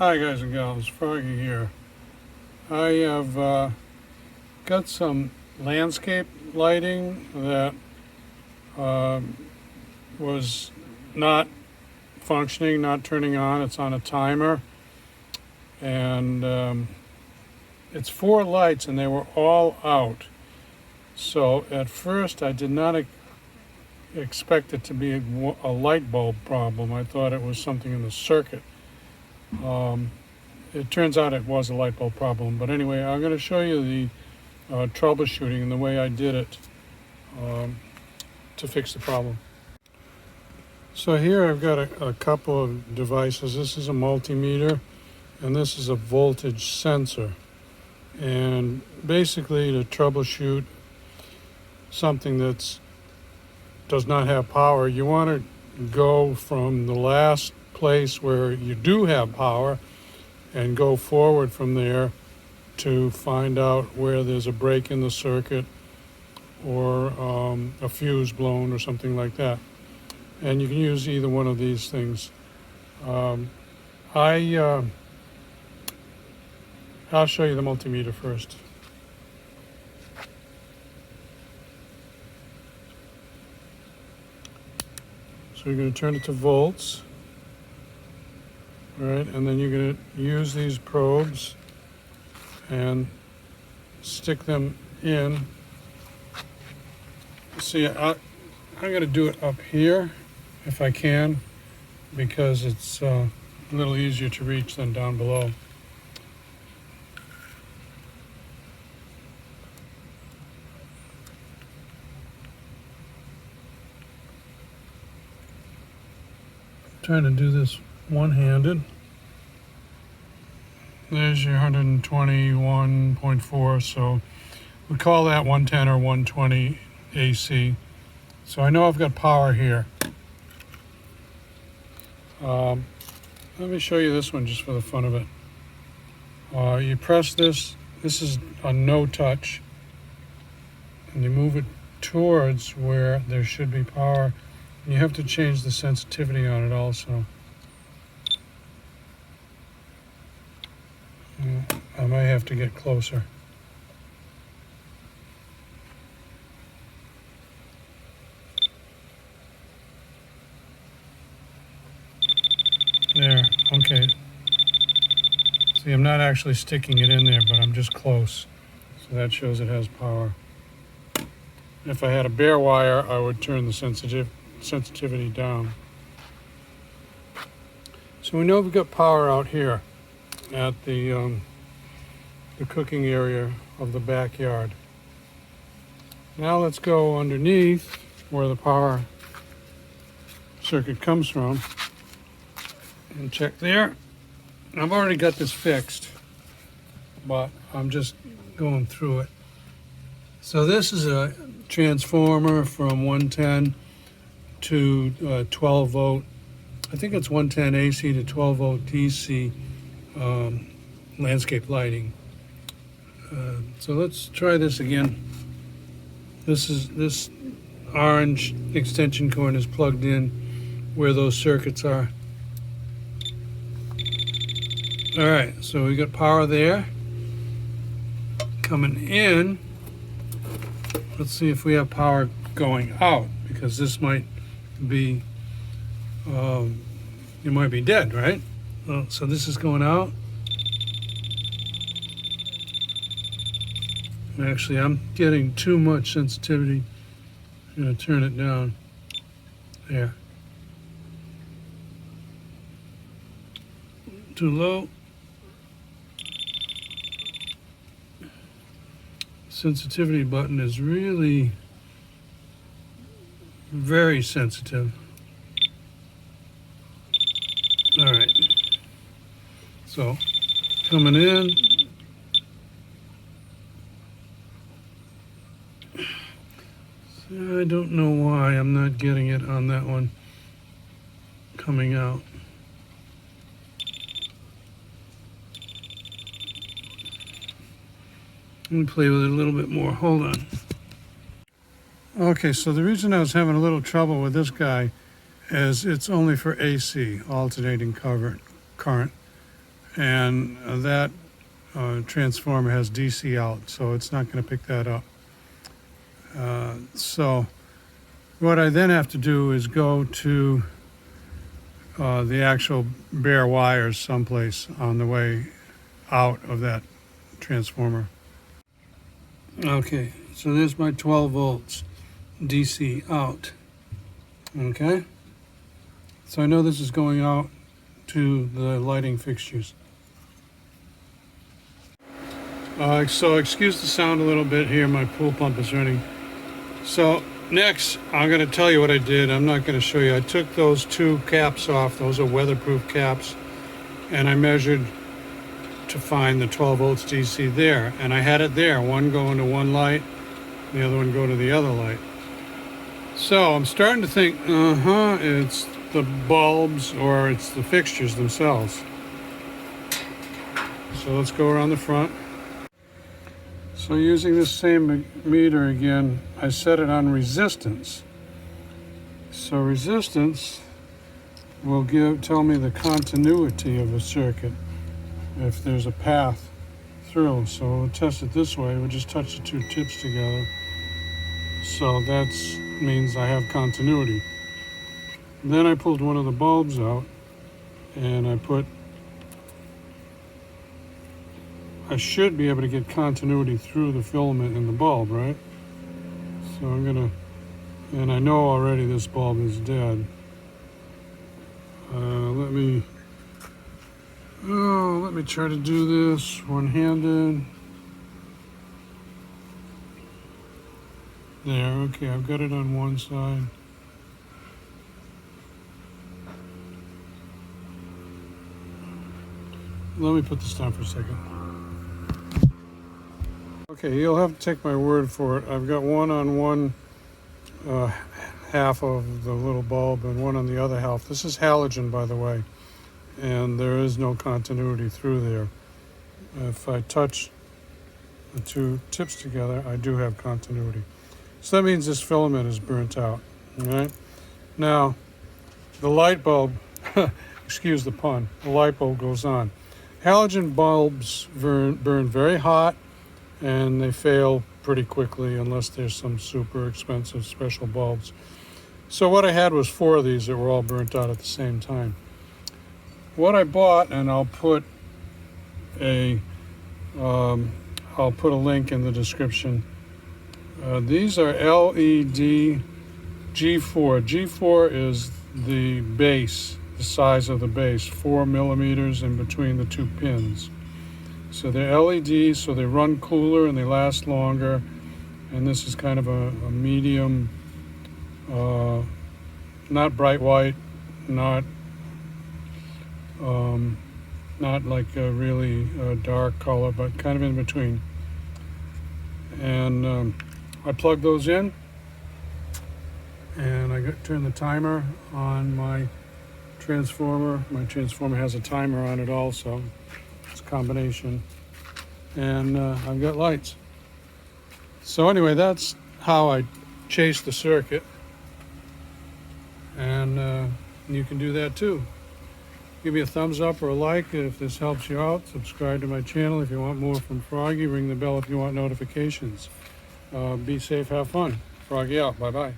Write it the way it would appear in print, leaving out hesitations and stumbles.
Hi guys and gals, Froggy here. I have got some landscape lighting that was not functioning, not turning on. It's on a timer, and it's 4 lights and they were all out. So at first I did not expect it to be a light bulb problem. I thought it was something in the circuit. It turns out it was a light bulb problem, but anyway, I'm going to show you the troubleshooting and the way I did it to fix the problem. So here I've got a couple of devices. This is a multimeter and this is a voltage sensor. And basically to troubleshoot something that does not have power, you want to go from the last place where you do have power and go forward from there to find out where there's a break in the circuit or a fuse blown or something like that. And you can use either one of these things. I'll show you the multimeter first. So you're going to turn it to volts. All right, and then you're going to use these probes and stick them in. See, I'm going to do it up here if I can, because it's a little easier to reach than down below. Trying to do this one-handed. There's your 121.4, so we call that 110 or 120 AC. So I know I've got power here. Let me show you this one just for the fun of it. You press this. This is a no touch, and you move it towards where there should be power. And you have to change the sensitivity on it also. I might have to get closer. There, okay. See, I'm not actually sticking it in there, but I'm just close. So that shows it has power. If I had a bare wire, I would turn the sensitivity down. So we know we've got power out here at the cooking area of the backyard. Now let's go underneath where the power circuit comes from and check there. I've already got this fixed, but I'm just going through it. So this is a transformer from 110 to 12 volt. I think it's 110 AC to 12 volt DC landscape lighting. So let's try this again. This orange extension cord is plugged in where those circuits are. All right, so we got power there. Coming in, let's see if we have power going out, because this might be, you might be dead, right? So this is going out. Actually, I'm getting too much sensitivity. I'm going to turn it down. There. Too low. Sensitivity button is really very sensitive. All right. So coming in. I don't know why I'm not getting it on that one coming out. Let me play with it a little bit more. Hold on. Okay, so the reason I was having a little trouble with this guy is it's only for AC, alternating current. and that transformer has DC out, so it's not going to pick that up. So what I then have to do is go to the actual bare wires someplace on the way out of that transformer. Okay, so there's my 12 volts DC out. Okay, so I know this is going out to the lighting fixtures. So excuse the sound a little bit here, my pool pump is running. So next, I'm going to tell you what I did. I'm not going to show you. I took those two caps off. Those are weatherproof caps. And I measured to find the 12 volts DC there. And I had it there. One going to one light, the other one go to the other light. So I'm starting to think, it's the bulbs or it's the fixtures themselves. So let's go around the front. So using this same meter again, I set it on resistance. So resistance will tell me the continuity of a circuit if there's a path through. So we'll test it this way. We'll just touch the two tips together. So that means I have continuity. Then I pulled one of the bulbs out and I should be able to get continuity through the filament in the bulb, right? So and I know already this bulb is dead. Let me try to do this one-handed. There, okay, I've got it on one side. Let me put this down for a second. Okay, you'll have to take my word for it. I've got one on one half of the little bulb and one on the other half. This is halogen, by the way, and there is no continuity through there. If I touch the two tips together, I do have continuity. So that means this filament is burnt out, all right? Now, the light bulb, excuse the pun, the light bulb goes on. Halogen bulbs burn very hot, and they fail pretty quickly unless there's some super expensive special bulbs. So what I had was 4 of these that were all burnt out at the same time. What I bought, and I'll put a link in the description. These are LED G4. G4 is the base, the size of the base, 4 millimeters in between the 2 pins. So they're LEDs, so they run cooler and they last longer. And this is kind of a medium, not bright white, not like a really dark color, but kind of in between. And I plug those in, and I turn the timer on my transformer. My transformer has a timer on it also. It's a combination. And I've got lights. So anyway, that's how I chase the circuit. And you can do that too. Give me a thumbs up or a like if this helps you out. Subscribe to my channel if you want more from Froggy. Ring the bell if you want notifications. Be safe, have fun. Froggy out. Bye-bye.